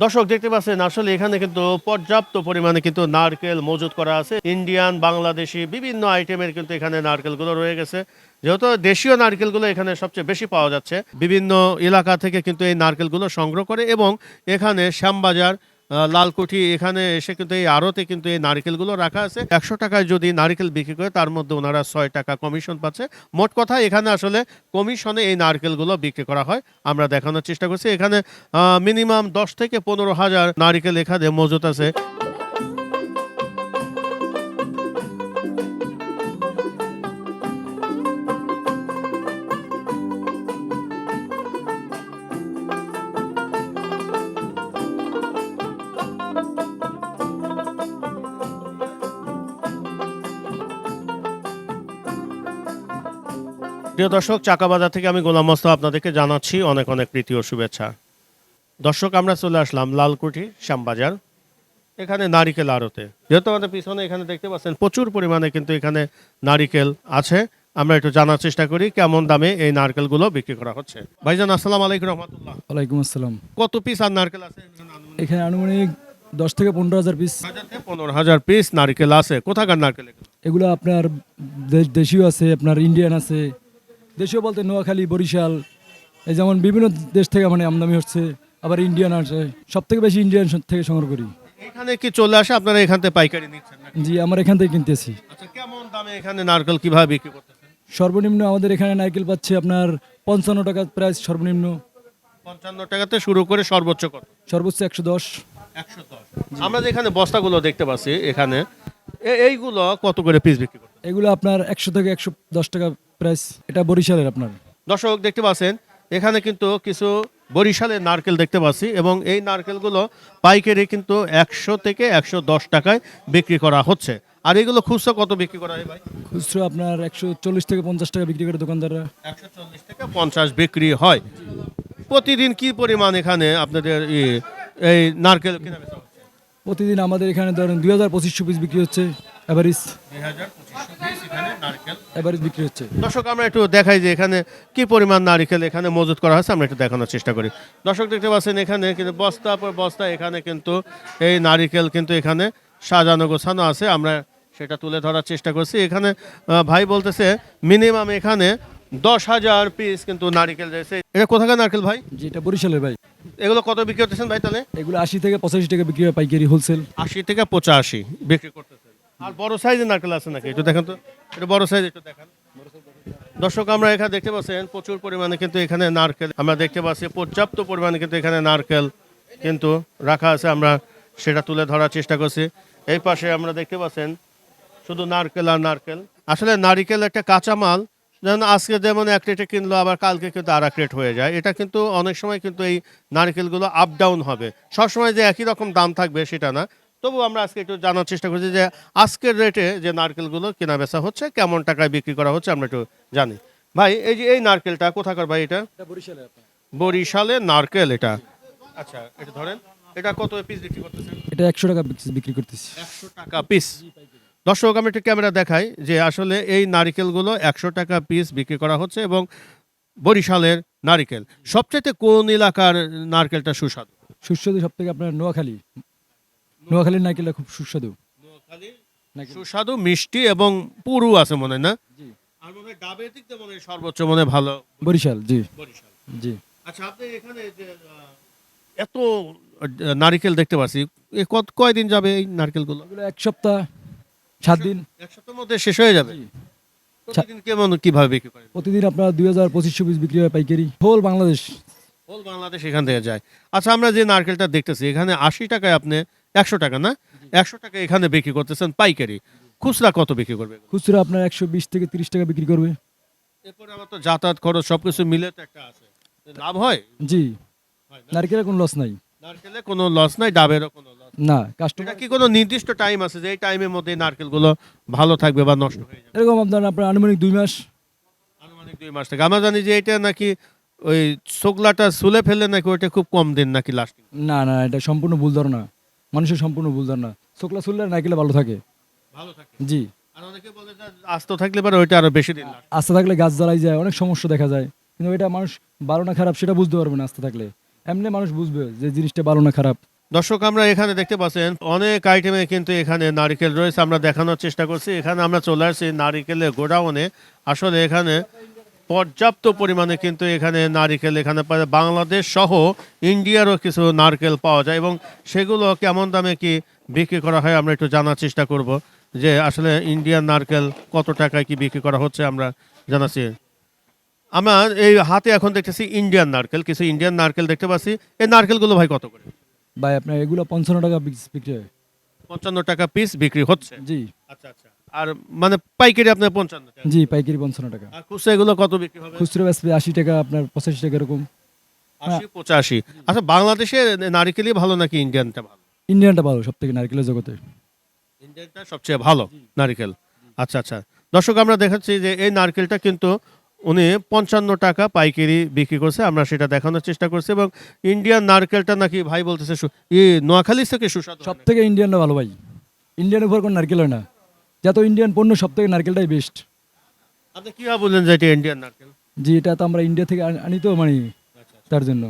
দর্শক দেখতে পাচ্ছেন আসলে এখানে কিন্তু পর্যাপ্ত পরিমাণে কিন্তু নারকেল মজুত করা আছে। ইন্ডিয়ান, বাংলাদেশি বিভিন্ন আইটেমের কিন্তু এখানে নারকেলগুলো রয়ে গেছে। যেহেতু দেশীয় নারকেলগুলো এখানে সবচেয়ে বেশি পাওয়া যাচ্ছে, বিভিন্ন এলাকা থেকে কিন্তু এই নারকেলগুলো সংগ্রহ করে এবং এখানে শ্যামবাজার, লালকুঠি এখানে এসে কিন্তু এই আড়তে কিন্তু এই নারকেলগুলো রাখা আছে। ১০০ টাকায় যদি নারকেল বিক্রি করে তার মধ্যে ওনারা ৬ টাকা কমিশন পাচ্ছে। মোট কথা এখানে আসলে কমিশনে এই নারকেলগুলো বিক্রি করা হয়। আমরা দেখানোর চেষ্টা করছি এখানে মিনিমাম ১০ থেকে ১৫,০০০ নারিকেল এখানে মজুত আছে। প্রিয় দর্শক, চাকাবাজার থেকে আমি গোলাম মোস্তফা আপনাদেরকে জানাচ্ছি অনেক অনেক প্রীতি ও শুভেচ্ছা। দর্শক, আমরা চলে আসলাম লালকুঠি শ্যামবাজার, এখানে নারিকেল আড়তে। যেহেতু আমাদের পিছনে এখানে দেখতে পাচ্ছেন প্রচুর পরিমাণে কিন্তু এখানে নারিকেল আছে। আমরা একটু জানার চেষ্টা করি কেমন দামে এই নারকেলগুলো বিক্রি করা হচ্ছে। ভাইজান, আসসালামু আলাইকুম রহমতুল্লাহ। ওয়ালাইকুম আসসালাম। কত পিস আর নারকেল আছে এখানে আনুমানিক 10 থেকে 15,000 পিস। ১৫,০০০ পিস নারকেল আছে। কোথাকার নারকেল এগুলো? এগুলো আপনার দেশীয় আছে, আপনার ইন্ডিয়ান আছে। দেশীয় বলতে নোয়াখালী, বরিশাল, এই যেমন বিভিন্ন দেশ থেকে মানে আমদানি হচ্ছে। আবার ইন্ডিয়ান আছে, সব থেকে বেশি ইন্ডিয়ান থেকে সংগ্রহ করি। এখানে কি চলে আসে আপনারা এখান থেকে পাইকারি নিচ্ছেন নাকি? জি, আমার এখান থেকে কিনতেছি। আচ্ছা, কেমন দামে এখানে নারকেল কিভাবে বিক্রি করতেছেন? সর্বনিম্ন আমাদের এখানে নারকেল পাচ্ছে আপনার 55 টাকা প্রাইস সর্বনিম্ন। ৫৫ টাকাতে শুরু করে সর্বোচ্চ কত? সর্বোচ্চ 110। ১১০। আমরা যে এখানে বস্তাগুলো দেখতে পাচ্ছি এখানে, এইগুলো কত করে পিস বিক্রি করতে? এগুলো আপনার 100 থেকে 110 টাকা প্রাইস। এটা বরিশালের আপনার। দর্শক দেখতে পাচ্ছেন এখানে কিন্তু কিছু বরিশালের নারকেল দেখতে পাচ্ছি এবং এই নারকেলগুলো পাইকারি কিন্তু ১০০ থেকে ১১০ টাকায় বিক্রি করা হচ্ছে। আর এগুলো খুচরা কত বিক্রি করা হয় ভাই? খুচরো আপনার 140 থেকে 50 টাকা বিক্রি করে দোকানদাররা। ১৪০ থেকে ৫০ বিক্রি হয়। প্রতিদিন কি পরিমাণ এখানে আপনাদের এই নারকেল কেনা বেচা হচ্ছে? প্রতিদিন আমাদের এখানে ধরেন ২,২৫০ পিস বিক্রি হচ্ছে। এভারেজ ২,২৫০ পিস এখানে নারকেল এভারেজ বিক্রি হচ্ছে। দর্শক, আমরা একটু দেখাই যে এখানে কি পরিমাণ নারকেল এখানে মজুত করা হয়েছে। আমরা একটু দেখানোর চেষ্টা করি। দর্শক দেখতে পাচ্ছেন এখানে কিন্তু বস্তা পর বস্তা এখানে কিন্তু এই নারকেল কিন্তু এখানে সাজানো গোছানো আছে। আমরা সেটা তুলে ধরার চেষ্টা করছি। এখানে ভাই বলতেছে মিনিমাম এখানে ১০,০০০ পিস কিন্তু নারকেল রয়েছে। এটা কোথাকার নারকেল ভাই? জি, এটা বরিশালের ভাই। এগুলো কত বিক্রি করতেছেন ভাই তাহলে? এগুলো ৮০ থেকে ৮৫ টাকা বিক্রি হয় পাইকারি হোলসেল। ৮০ থেকে ৮৫ বিক্রি করতেছেন। আর বড় সাইজের নারকেল আছে নাকি? একটু দেখেন তো, এটা বড় সাইজ একটু দেখান। দর্শক, আমরা এখানে দেখতে পাচ্ছেন প্রচুর পরিমাণে কিন্তু এখানে নারকেল আমরা দেখতে পাচ্ছি, পর্যাপ্ত পরিমাণে কিন্তু এখানে নারকেল কিন্তু রাখা আছে। আমরা সেটা তুলে ধরার চেষ্টা করছি। এই পাশে আমরা দেখতে পাচ্ছেন শুধু নারকেল আর নারকেল। আসলে নারিকেল একটা কাঁচামাল, যেমন আজকে যেমন এক রেটে কিনলো আবার কালকে কিন্তু আর এক রেট হয়ে যায়। এটা কিন্তু অনেক সময় কিন্তু এই নারকেলগুলো আপ ডাউন হবে, সবসময় যে একই রকম দাম থাকবে সেটা না। তবু আমরা আজকে একটু জানার চেষ্টা করছি যে আজকের রেটে যে নারকেলগুলো কেনা বেচা হচ্ছে, কেমন টাকায় বিক্রি করা হচ্ছে আমরা একটু জানি। ভাই, এই যে এই নারকেলটা কোথাকার ভাই? এটা এটা বরিশালে আপনার। বরিশালের নারকেল এটা। আচ্ছা, এটা ধরেন, এটা কত পিস বিক্রি করতেছেন? এটা ১০০ টাকা বিক্রি করতেছি। ১০০ টাকা পিস। দর্শক, আমি একটু ক্যামেরা দেখাই যে আসলে এই নারিকেলগুলো ১০০ টাকা পিস বিক্রি করা হচ্ছে এবং বরিশালের নারিকেল। সবচেয়ে কোন এলাকার নারকেলটা সুস্বাদু? সুস্বাদু সব থেকে আপনার নোয়াখালীর নারকেলটা খুব সুস্বাদু। নারকেল। সুস্বাদু, মিষ্টি এবং পুরু আছে মনে হয় না? জি। আর মনে হয় ডাবের দিক দিয়ে মনে হয় সর্বোচ্চ মনে হয় ভালো বরিশাল। জি বরিশাল। জি। আচ্ছা, আপনি এখানে যে এত নারিকেল দেখতে পাচ্ছি, কয়দিন যাবে এই নারকেলগুলো? এগুলো ১ সপ্তাহ ৭ দিন। এক সপ্তাহের মধ্যে শেষ হয়ে যাবে? জি। প্রতিদিন কেমন কিভাবে বিক্রি করেন? প্রতিদিন আপনার ২,২৫০ পিস বিক্রি হয় পাইকারি হোল বাংলাদেশ। হোল বাংলাদেশ এখান থেকে যায়। আচ্ছা, আমরা যে নারকেলটা দেখতেছি এখানে ৮০ টাকায় আপনি ১০০ টাকা না, ১০০ টাকা এখানে বিক্রি করতেছেন পাইকারি। খুচরা কত বিক্রি করবে? খুচরা আপনার ১২০ থেকে ৩০ টাকা বিক্রি করবে। এরপরে আবার তো যাতায়াত খরচ সবকিছু মিলে তো একটা আছে, লাভ হয়? জি, হয় না? নারকেলের কোনো লস নাই। নারকেলে কোনো লস নাই, ডাবেরও কোনো লস। না, এটা কাস্টমার কি কোনো নির্দিষ্ট টাইম আছে যে এই টাইমের মধ্যে এই নারকেলগুলো ভালো থাকবে বা নষ্ট হয়ে যাবে? এরকম আপনার আনুমানিক ২ মাস। আনুমানিক ২ মাস থেকে। আমরা জানি যে এটা নাকি ওই ছোকলাটা ছুলে ফেললে নাকি ওইটা খুব কম দিন নাকি লাস্টিং। না না, এটা সম্পূর্ণ ভুল ধারণা। মানুষের সম্পূর্ণ ভুল ধারণা। শুকলা শুনলে নারকেলে ভালো থাকে। ভালো থাকে। জি। আর অনেকে বলে যে আস্ত থাকলে পরে ওইটা আরো বেশি দিন লাগে। আস্তে থাকলে গাছ জ্বালাই যায়, অনেক সমস্যা দেখা যায়। কিন্তু এটা মানুষ ভালো না খারাপ সেটা বুঝতে পারবে না আস্তে থাকলে। এমনি মানুষ বুঝবে যে জিনিসটা ভালো না খারাপ। দর্শক আমরা এখানে দেখতে পাচ্ছেন অনেক আইটেমে কিন্তু এখানে নারকেল রয়েছে, আমরা দেখানোর চেষ্টা করছি। এখানে আমরা চলে আসছি নারিকেলের গোডাউনে। আসলে এখানে পর্যাপ্ত পরিমাণে কিন্তু এখানে নারিকেল এখানে বাংলাদেশ সহ ইন্ডিয়ারও কিছু নারকেল পাওয়া যায় এবং সেগুলো কেমন দামে কি বিক্রি করা হয় আমরা একটু জানার চেষ্টা করব যে আসলে ইন্ডিয়ান নারকেল কত টাকায় কি বিক্রি করা হচ্ছে আমরা জানাচ্ছি। আমরা এই হাতে এখন দেখতেছি ইন্ডিয়ান নারকেল, কিছু ইন্ডিয়ান নারকেল দেখতে পাচ্ছি। এই নারকেলগুলো ভাই কত করে? ভাই আপনার এগুলো 55 টাকা বিক্রি হয়। 55 টাকা পিস বিক্রি হচ্ছে। জি আচ্ছা আচ্ছা। আর মানে পাইকারি আপনার 55 টাকা, জি, পাইকারি 55 টাকা। আর খুচরা এগুলো কত বিক্রি হবে? খুচরো বেচবে 80 টাকা, আপনার 85 টাকা এরকম। 80 85। আচ্ছা, বাংলাদেশে নারিকেলই ভালো নাকি ইন্ডিয়ানটা ভালো? ইন্ডিয়ানটা ভালো সব থেকে নারকেলের জগতে। ইন্ডিয়ানটা সবচেয়ে ভালো নারকেল। আচ্ছা আচ্ছা। দর্শক আমরা দেখাচ্ছি যে এই নারকেলটা কিন্তু উনি 55 টাকা পাইকারি বিক্রি করছে, আমরা সেটা দেখানোর চেষ্টা করছি। এবং ইন্ডিয়ান নারকেলটা নাকি ভাই বলতেছে নোয়াখালী থেকে সুস্বাদু সব হয় থেকে ইন্ডিয়ানটা ভালো ভাই। ইন্ডিয়ানের উপর কোনো নারকেল হয় না। যত ইন্ডিয়ান পণ্য সব থেকে নারকেলটাই বেস্ট। নাকি? আপনি কিভাবে বললেন যে এটা ইন্ডিয়ান নারকেল? জি, এটা তো আমরা ইন্ডিয়া থেকে আনি তো মানে তার জন্য।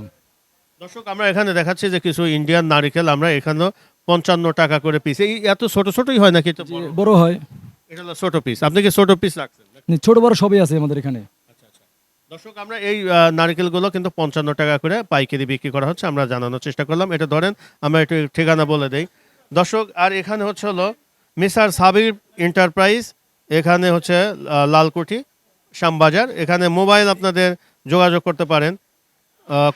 দর্শক আমরা এখানে দেখাচ্ছি যে কিছু ইন্ডিয়ান নারকেল আমরা এখানেও 55 টাকা করে পিস। এই এত ছোট ছোটই হয় নাকি? এটা জি, বড়? বড় হয়। এটা হলো ছোট পিস। আপনি কি ছোট পিস রাখছেন? ছোট বড় সবই আছে আমাদের এখানে। আচ্ছা আচ্ছা। দর্শক আমরা এই নারকেলগুলো কিন্তু 55 টাকা করে পাইকারি বিক্রি করা হচ্ছে, আমরা জানানোর চেষ্টা করলাম। এটা ধরেন আমরা একটু ঠিকানা বলে দেই দর্শক। আর এখানে হচ্ছে হলো মিস্টার সাবির এন্টারপ্রাইজ, এখানে হচ্ছে লালকুঠি শ্যামবাজার। এখানে মোবাইল আপনাদের যোগাযোগ করতে পারেন।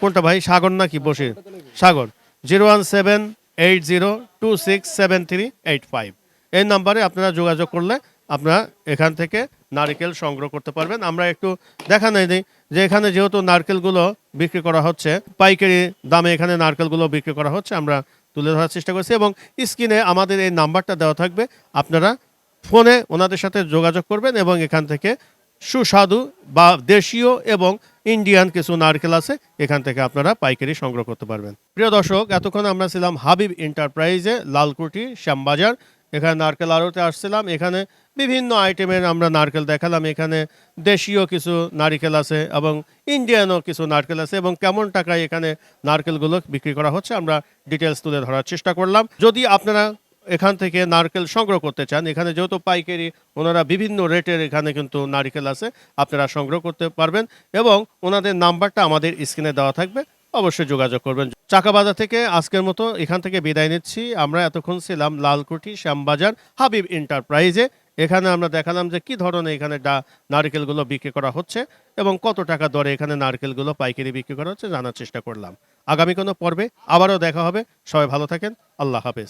কোনটা ভাই, সাগর নাকি বসির? সাগর। 01780267385 এই নাম্বারে আপনারা যোগাযোগ করলে আপনারা এখান থেকে নারকেল সংগ্রহ করতে পারবেন। আমরা একটু দেখা নাই দিই যে এখানে যেহেতু নারকেলগুলো বিক্রি করা হচ্ছে পাইকারি দামে, এখানে নারকেলগুলো বিক্রি করা হচ্ছে, আমরা তুলে ধরার চেষ্টা করছি। এবং স্ক্রিনে আমাদের এই নাম্বারটা দেওয়া থাকবে, আপনারা ফোনে ওনাদের সাথে যোগাযোগ করবেন এবং এখান থেকে সুস্বাদু বা দেশীয় এবং ইন্ডিয়ান কিছু নারকেল আছে, এখান থেকে আপনারা পাইকারি সংগ্রহ করতে পারবেন। প্রিয় দর্শক, এতক্ষণ আমরা ছিলাম হাবিব এন্টারপ্রাইজে, লালকুঠি শ্যামবাজার। এখানে নারকেল আড়তে আসছিলাম, এখানে বিভিন্ন আইটেমের আমরা নারকেল দেখালাম। এখানে দেশীয় কিছু নারকেল আছে এবং ইন্ডিয়ানও কিছু নারকেল আছে এবং কেমন টাকায় এখানে নারকেলগুলো বিক্রি করা হচ্ছে আমরা ডিটেলস তুলে ধরার চেষ্টা করলাম। যদি আপনারা এখান থেকে নারকেল সংগ্রহ করতে চান, এখানে যেহেতু পাইকারি ওনারা বিভিন্ন রেটের এখানে কিন্তু নারকেল আছে, আপনারা সংগ্রহ করতে পারবেন এবং ওনাদের নাম্বারটা আমাদের স্ক্রিনে দেওয়া থাকবে, অবশ্যই যোগাযোগ করবেন। চাকাবাজার থেকে আজকের মতো এখান থেকে বিদায় নিচ্ছি। আমরা এতক্ষণ ছিলাম লালকুঠি শ্যামবাজার হাবিব এন্টারপ্রাইজে। এখানে আমরা দেখালাম যে কি ধরনের এখানে নারকেলগুলো বিক্রি করা হচ্ছে এবং কত টাকা দরে এখানে নারকেলগুলো পাইকারি বিক্রি করা হচ্ছে জানার চেষ্টা করলাম। আগামী কোনো পর্বে আবারও দেখা হবে। সবাই ভালো থাকেন। আল্লাহ হাফেজ।